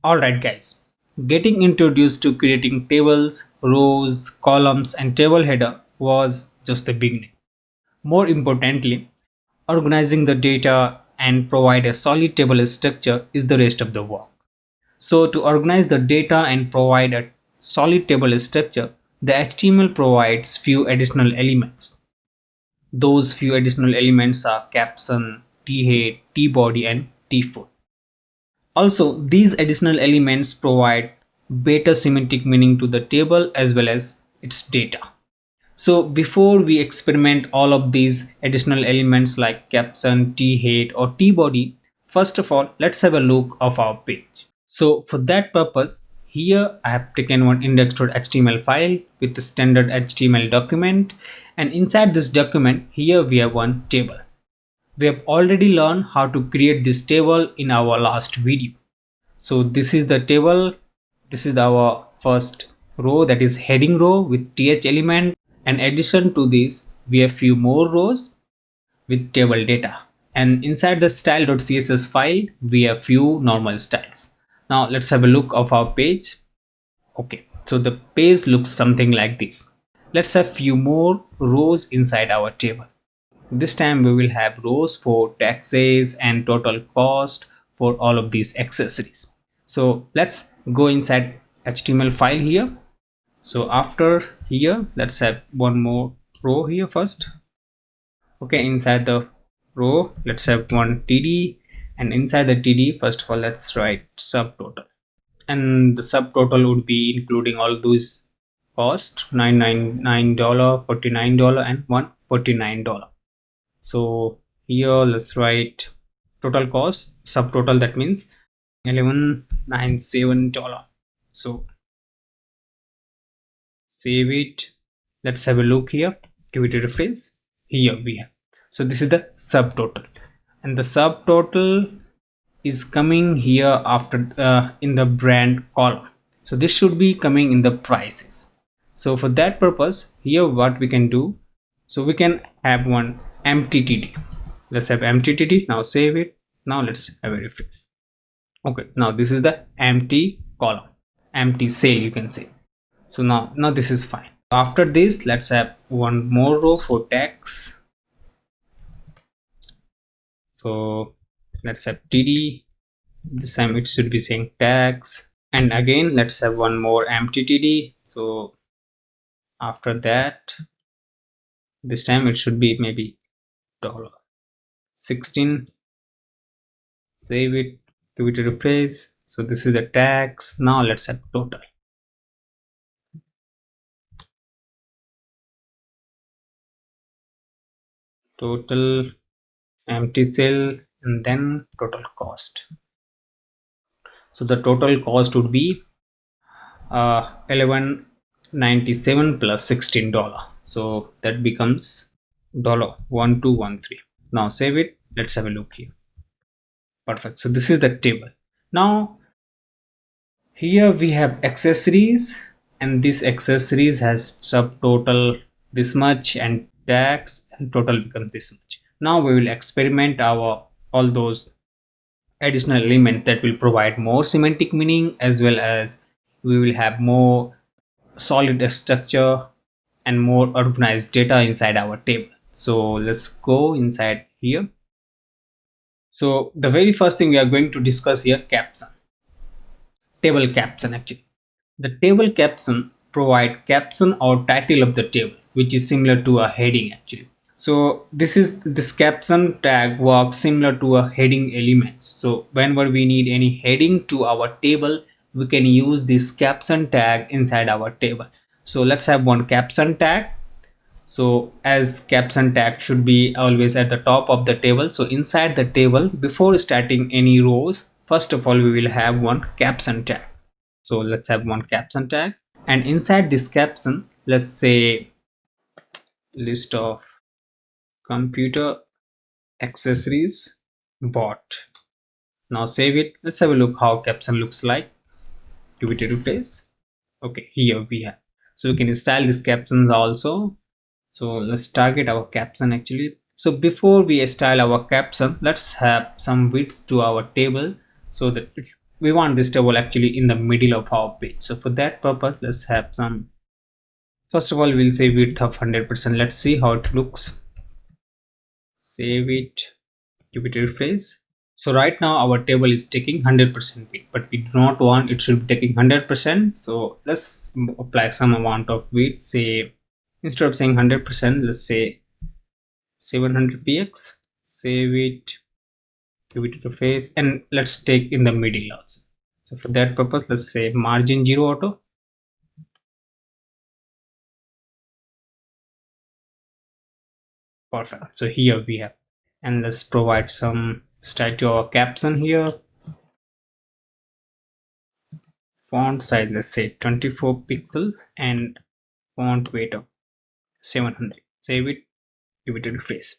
Alright guys, getting introduced to creating tables, rows, columns and table header was just the beginning. More importantly, organizing the data and provide a solid table structure is the rest of the work. So to organize the data and provide a solid table structure, the HTML provides few additional elements. Those few additional elements are Caption, Thead, Tbody and Tfoot. Also, these additional elements provide better semantic meaning to the table as well as its data. So before we experiment all of these additional elements like Caption, Thead or Tbody, first of all, let's have a look of our page. So for that purpose, here I have taken one index.html file with the standard HTML document, and inside this document, here we have one table. We have already learned how to create this table in our last video. So this is the table. This is our first row, that is heading row with th element, and addition to this we have few more rows with table data, and inside the style.css file we have few normal styles. Now let's have a look of our page. Okay, so the page looks something like this. Let's have few more rows inside our table. This time we will have rows for taxes and total cost for all of these accessories. So let's go inside HTML file here. So after here, let's have one more row here first. Okay, inside the row, let's have one TD, and inside the TD, first of all, let's write subtotal. And the subtotal would be including all those cost, $999, $49 and $149. So here let's write total cost subtotal, that means $1197. so save it. Let's have a look here, give it a refresh. Here we have, so this is the subtotal, and the subtotal is coming here after in the brand column. So this should be coming in the prices. So for that purpose, here what we can do, so we can have one empty TD. Let's have empty TD. Now save it. Now let's have a refresh. Okay, now this is the empty column, empty cell you can say. So now this is fine. After this, let's have one more row for tax. So let's have TD. This time it should be saying tax, and again let's have one more empty TD. So after that, this time it should be maybe $16. Save it, give it a refresh. So this is the tax. Now let's have total empty cell, and then total cost. So the total cost would be $1197 plus $16. So that becomes $1213. Now save it. Let's have a look here. Perfect. So this is the table. Now here we have accessories, and this accessories has subtotal this much and tax, and total becomes this much. Now we will experiment all those additional elements that will provide more semantic meaning, as well as we will have more solid structure and more organized data inside our table. So let's go inside here. So the very first thing we are going to discuss here, caption. Table caption. Actually, the table caption provide caption or title of the table, which is similar to a heading actually. So this caption tag works similar to a heading element. So whenever we need any heading to our table, we can use this caption tag inside our table. So let's have one caption tag. So as caption tag should be always at the top of the table, so inside the table, before starting any rows, first of all we will have one caption tag. So let's have one caption tag, and inside this caption, let's say list of computer accessories bought. Now save it. Let's have a look how caption looks like. Give it a refresh. Okay, here we have. So we can style these captions also. So let's target our caption actually. So before we style our caption, let's have some width to our table so that we want this table actually in the middle of our page. So for that purpose, let's have some, first of all, we'll say width of 100%. Let's see how it looks. Save it, give it a refresh. So right now our table is taking 100% width, but we do not want it should be taking 100%. So let's apply some amount of width. Say instead of saying 100%, let's say 700 px. Save it, give it a refresh, and let's take in the middle also. So for that purpose, let's say margin 0 auto. Perfect. So here we have, and let's provide some style to our caption here. Font size, let's say 24 pixels, and font weight of 700. Save it, give it a refresh.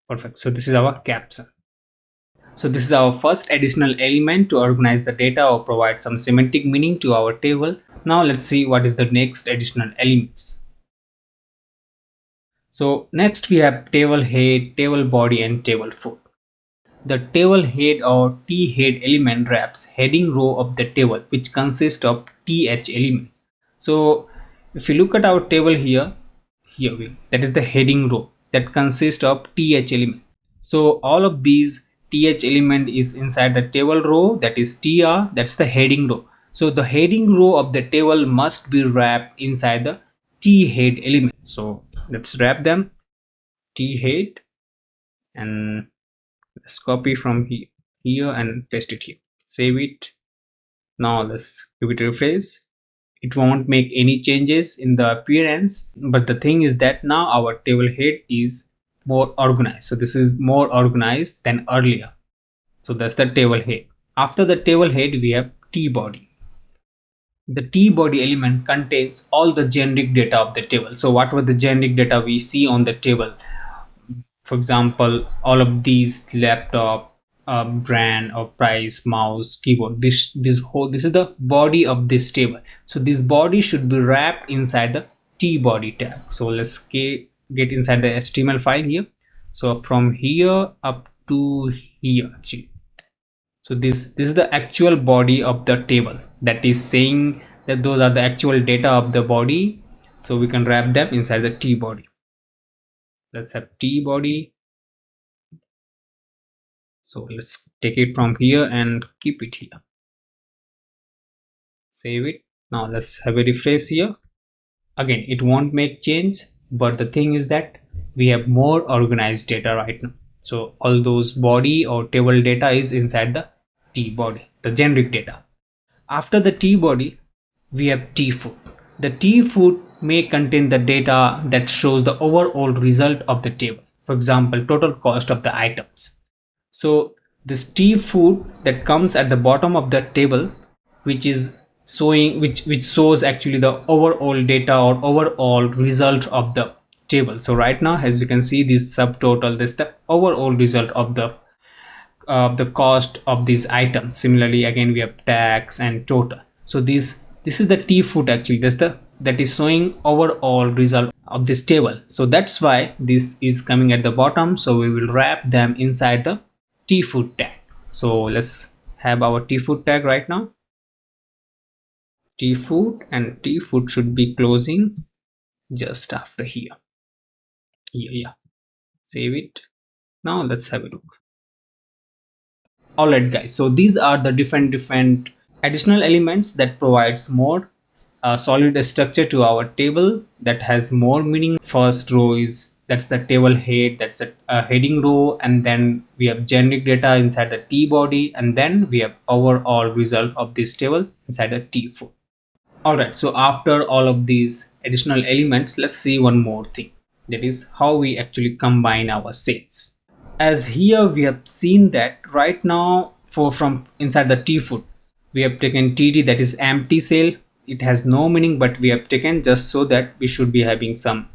Perfect. So this is our caption. So this is our first additional element to organize the data or provide some semantic meaning to our table. Now let's see what is the next additional elements. So next we have table head, table body, and table foot. The table head or T head element wraps heading row of the table, which consists of TH elements. So if you look at our table here that is the heading row that consists of TH element. So all of these TH element is inside the table row, that is TR, that's the heading row. So the heading row of the table must be wrapped inside the T head element. So let's wrap them, T head, and let's copy from here and paste it here. Save it. Now let's give it a refresh. It won't make any changes in the appearance, but the thing is that now our table head is more organized. So this is more organized than earlier. So that's the table head. After the table head, we have Tbody. The Tbody element contains all the generic data of the table. So whatever the generic data we see on the table, for example, all of these laptop, brand or price, mouse, keyboard, this is the body of this table. So this body should be wrapped inside the Tbody tag. So let's get inside the HTML file here. So from here up to here actually. So this is the actual body of the table, that is saying that those are the actual data of the body. So we can wrap them inside the Tbody. Let's have Tbody. So let's take it from here and keep it here. Save it. Now let's have a refresh here. Again, it won't make change, but the thing is that we have more organized data right now. So all those body or table data is inside the Tbody, the generic data. After the Tbody, we have Tfoot. The Tfoot may contain the data that shows the overall result of the table. For example, total cost of the items. So this Tfoot that comes at the bottom of the table, which is showing which shows actually the overall data or overall result of the table. So right now, as we can see, this subtotal, this is the overall result of the cost of these items. Similarly, again we have tax and total. So this is the Tfoot actually, that is showing overall result of this table. So that's why this is coming at the bottom. So we will wrap them inside the Tfoot tag. So let's have our Tfoot tag right now. Tfoot, and Tfoot should be closing just after here. Yeah. Save it. Now let's have a look. Alright guys, so these are the different additional elements that provides more solid structure to our table, that has more meaning. First row is, that's the table head, that's the heading row, and then we have generic data inside the Tbody, and then we have overall result of this table inside the Tfoot. Alright, so after all of these additional elements, let's see one more thing, that is how we actually combine our sales. As here we have seen that right now from inside the Tfoot, we have taken TD, that is empty cell. It has no meaning, but we have taken just so that we should be having some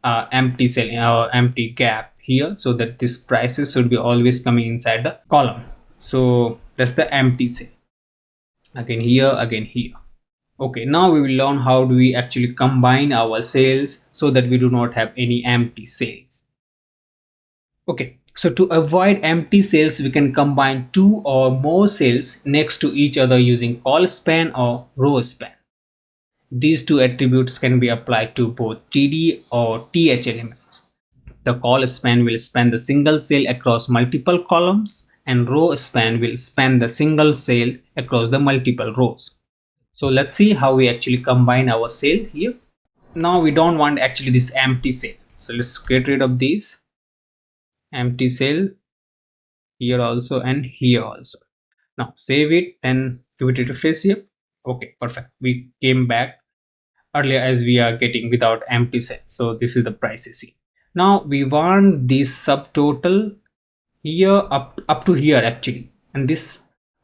empty cell or empty gap here, so that this prices should be always coming inside the column. So that's the empty cell. Again here. Okay, now we will learn how do we actually combine our cells so that we do not have any empty cells. Okay, So to avoid empty cells, we can combine two or more cells next to each other using Colspan or rowspan. These two attributes can be applied to both TD or TH elements. The Colspan will span the single cell across multiple columns, and rowspan will span the single cell across the multiple rows. So let's see how we actually combine our cell here. Now we don't want actually this empty cell. So let's get rid of these empty cell here also and here also. Now save it, then give it a refresh here. Okay, perfect. We came back earlier as we are getting without empty cell. So this is the prices here. Now we want this subtotal here up to here actually, and this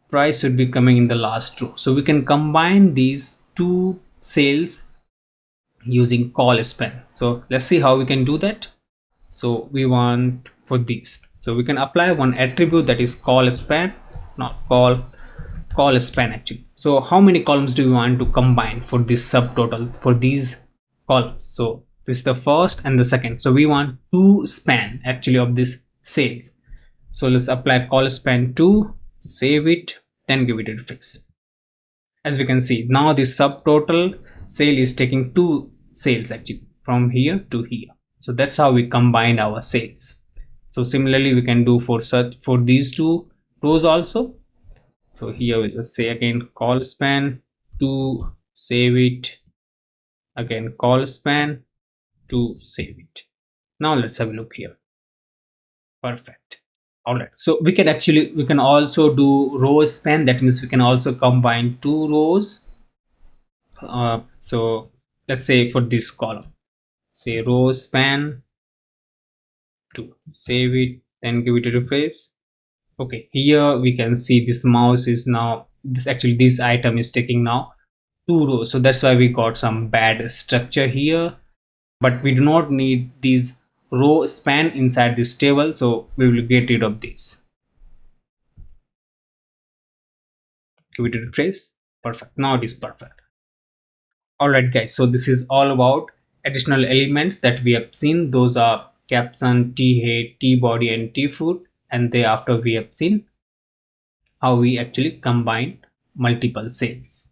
price should be coming in the last row. So we can combine these two cells using Colspan. So let's see how we can do that. So we want for these, so we can apply one attribute, that is Colspan, not Colspan actually. So how many columns do we want to combine for this subtotal for these columns? So this is the first and the second, so we want two span actually of this cells. So let's apply Colspan 2, save it, then give it a refresh. As we can see, now this subtotal cell is taking two cells actually from here to here. So that's how we combine our cells. So similarly we can do for these two rows also. So here we just say again Colspan 2, save it, again Colspan 2, save it. Now let's have a look here. Perfect. All right, so we can also do row span. That means we can also combine two rows. So let's say for this column, say row span 2, save it, then give it a refresh. Okay, here we can see this mouse is now this item is taking now two rows, so that's why we got some bad structure here. But we do not need these row span inside this table, so we will get rid of this. Give it a refresh. Perfect, now it is perfect. Alright guys, so this is all about additional elements that we have seen. Those are Caption, Thead, Tbody and Tfoot, and thereafter we have seen how we actually combine multiple cells.